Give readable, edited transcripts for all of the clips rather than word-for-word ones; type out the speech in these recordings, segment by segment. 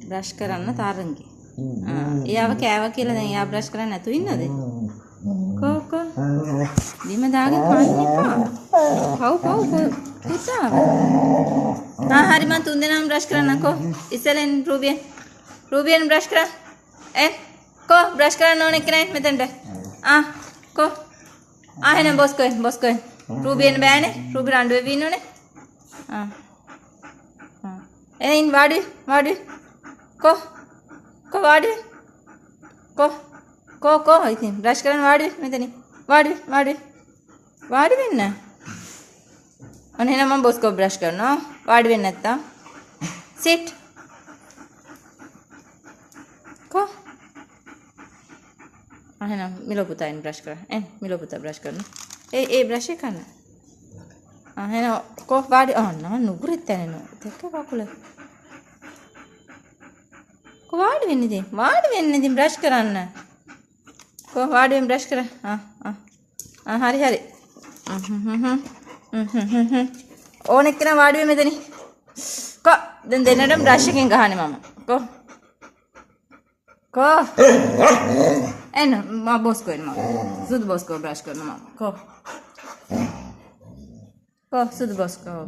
Brush කරන්න තරංගේ. එයාව කෑවා කියලා දැන් එයා බ්‍රෂ් කරන්නේ නැතුව ඉන්නද? කෝ බිම දාගෙන කන්න එපා. පව් පුතා. හරි මං තුන් දෙනාම බ්‍රෂ් කරන්නකෝ. ඉස්සෙල්ෙන් රූබියන් බ්‍රෂ් කරා. කෝ බ්‍රෂ් කරන්න ඕනේ කෙනෙක් මෙතනට. කෝ. එහෙනම් බොස් කොහෙන්. රූබියන් බෑනේ. රූබි රණ්ඩු වෙවි ඉන්නෝනේ. එයින් වාඩි. කෝ වාඩි. කෝ ඉතින් බ්‍රෂ් කරන්න වාඩි මෙතනින්. වාඩි වෙන්න. අනේ එහෙනම් මම බොස්කෝ බ්‍රෂ් කරනවා. වාඩි වෙන්න නැත්තම්. සිට්. කෝ. එහෙනම් මිලෝ පුතාෙන් බ්‍රෂ් කරා. මිලෝ පුතා බ්‍රෂ් කරනවා. ඒ බ්‍රෂ් එක කරන්න. එහෙනම් කෝ වාඩි. නුගුරෙත් තැනෙනවා. දෙක කකුල. කෝ වාඩි වෙන්න ඉතින් බ්‍රෂ් කරන්න. කෝ වාඩි වෙන්න බ්‍රෂ් කරා. හරි. ඕන එක්කෙනා වාඩි වෙ මෙතනින්. කෝ දැන් දෙන්නටම බ්‍රෂ් එකෙන් ගහන්නේ මම. කෝ එන්න මම බොස්කෝ එන්න සුදු බොස්කෝ බ්‍රෂ් කරනවා මම. කෝ සුදු බොස්කෝ.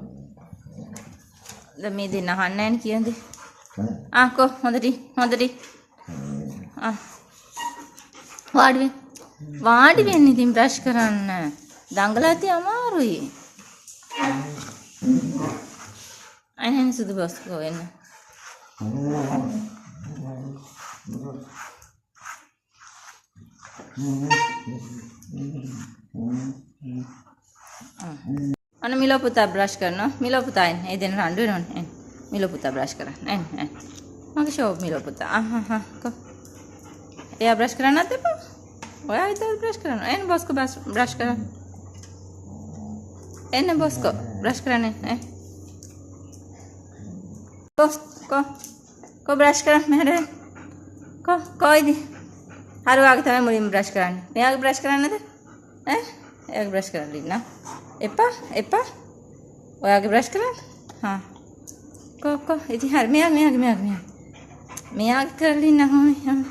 දැන් මේ දෙන්න අහන්නේ නැහැ නේ කියන්නේ. කෝ හොඳට. වාඩි වෙන්න ඉතින් බ්‍රෂ් කරන්න. දඟලති අමාරුයි. එහෙනම් සුදු බොස්කෝ එන්න. අන්න මිලෝ පුතා බ්‍රෂ් කරනවා. මිලෝ පුතා එන්න. ඒ දෙන්න රණ්ඩු වෙනවනේ. මිලෝ පුතා බ්‍රෂ් කරන්න. එන්න. මගේ ෂෝ මිලෝ පුතා. කෝ. එයා බ්‍රෂ් කරන්නත් එපා. ඔයා විතර බ්‍රෂ් කරන්න. එන්න බොස්කෝ බ්‍රෂ් කරන්න. එන්න බොස්කෝ බ්‍රෂ් කරන්න. කෝ බ්‍රෂ් කරන්න මෙහෙට. කොයිද? හරි වාගේ තමයි මුලින්ම බ්‍රෂ් කරන්නේ. මෙයාගේ බ්‍රෂ් කරන්නද? එයාගේ බ්‍රෂ් කරන්න ඉන්න. එපා. ඔයාගේ බ්‍රෂ් කරන්න. කෝ ඉතින් හරි මෙයාගේ කරලා ඉන්න කොහොමද?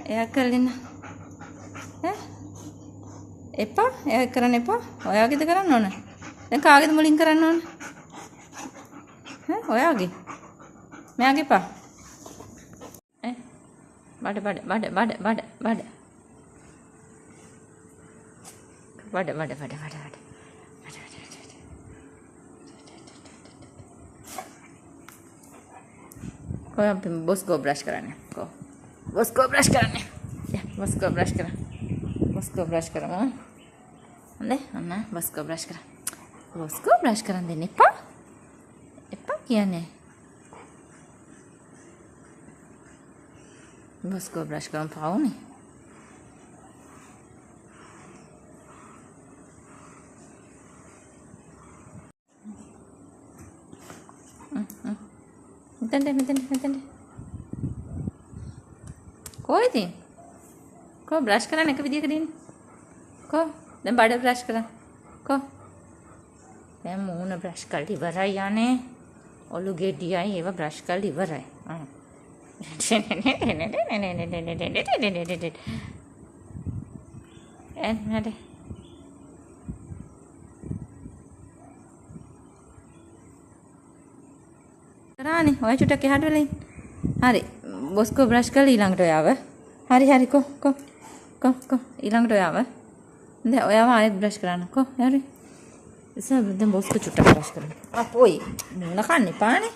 එයා කරලා ඉන්න. එපා. එයා කරන්න එපා. ඔයාගේද කරන්න ඕන? දැන් කාගේද මුලින් කරන්න ඕන? ඔයාගේ. මෙයාගේ එපා. බඩ. කොහොම බොස්කෝ බ්‍රෂ් කරන්නේ. බොස්කෝ බ්‍රෂ් කරන්නේ. බොස්කෝ බ්‍රෂ් කරමු. අන්න බොස්කෝ බ්‍රෂ් කරා. බොස්කෝ බ්‍රෂ් කරන් දෙන්න එපා. කියන්නේ. බොස්කෝ බ්‍රෂ් කරන් පාවුනේ. මෙතෙන්ට. කොහෙද? කෝ බ්‍රෂ් කරන්න එක විදියකට ඉන්නේ. කෝ දැන් බඩ බ්‍රෂ් කරන්න. කෝ දැන් මූණ බ්‍රෂ් කරලා ඉවරයි යන්නේ. ඔලු ගෙඩියයි ඒව බ්‍රෂ් කරලා ඉවරයි. එන්නද කරානේ ඔය චුට්ටක් එහාට වෙලා ඉන්න. හරි බොස්කෝ බ්‍රෂ් කරලා ඊළඟට ඔයාව. හරි කෝ ඊළඟට ඔයාව. දැන් ඔයාව ආයෙත් බ්‍රෂ් කරන්න. කෝ හරි. දැන් බොස්කෝ චුට්ටක් බ්‍රෂ් කරන්න. අපෝයි මූණ කන්න එපානේ.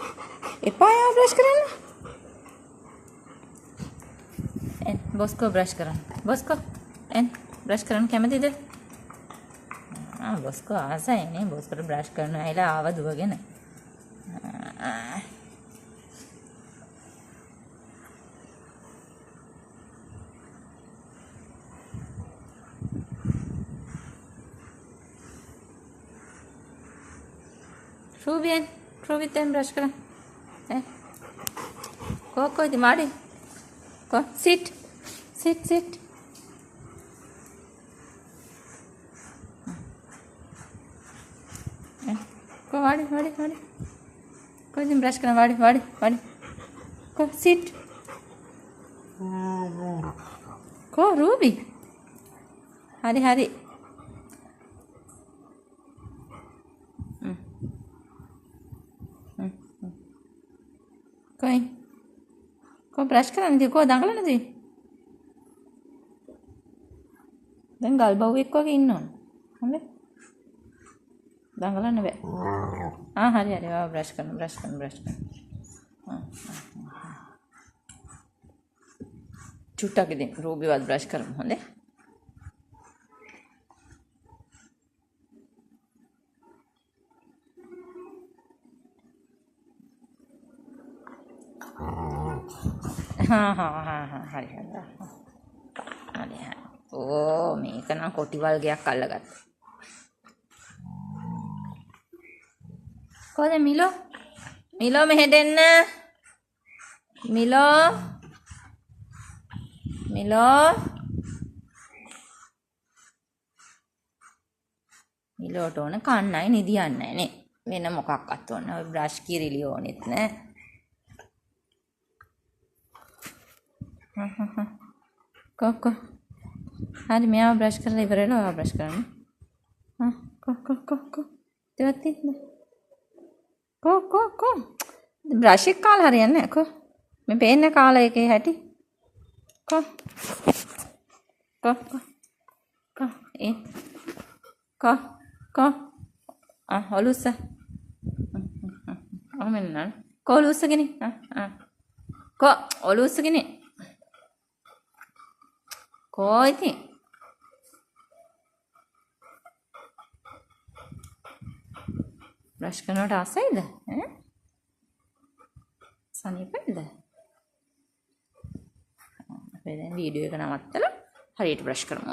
එපා යාව බ්‍රෂ් කරන්න. බොස්කෝ බ්‍රෂ් කරන්න. බොස්කෝ බ්‍රෂ් කරන්න කැමතිද? බොස්කෝ ආසයිනේ බොස්කෝට බ්‍රෂ් කරන්න ඇයිලා ආව දුවගෙන. Rubian brush kara. Go di madi. Go sit. Go madi. Go di brush kara madi. Go sit. Go Ruby. Hari. Go in. Go brush කරන්න දී. Go දඟලන්න දී. දැන් ගල් බවුවෙක් වගේ ඉන්න ඕන. හොඳේ. දඟලන්න බෑ. හරි. ආ brush කරන්න. චුට්ටක් ඉතින් රූබිවත් brush කරමු. හොඳේ. හරි. ඕ මේක නම් කොටි වල්ගයක් අල්ලගත්තා. කොහෙද මිලෝ? මිලෝ මෙහෙට එන්න. මිලෝට ඕන කන්නයි නිදියන්නයි නේ. වෙන මොකක්වත් ඕන. ඔය බ්‍රෂ් කිරිලි ඕනෙත් නෑ. කො. හරි මෙයාව බ්‍රෂ් කරලා ඉවරලා ඔයාව බ්‍රෂ් කරන්න. කො. දෙවත් තියන්න. කො. බ්‍රෂ් එක කාලා හරියන්නේ නැහැ. කො. මේ පේන්නේ කාලා එකේ හැටි. කො. ඒ. කො. ඔලුස්ස. මෙන්න. කො ඔලුස්සගෙන. කො ඔලුස්සගෙන. කො ඉතින්. බ්‍රෂ් කරනකොට ආසයිද? සනීපද? අපි දැන් වීඩියෝ එක නවත්තලා හරියට බ්‍රෂ් කරමු.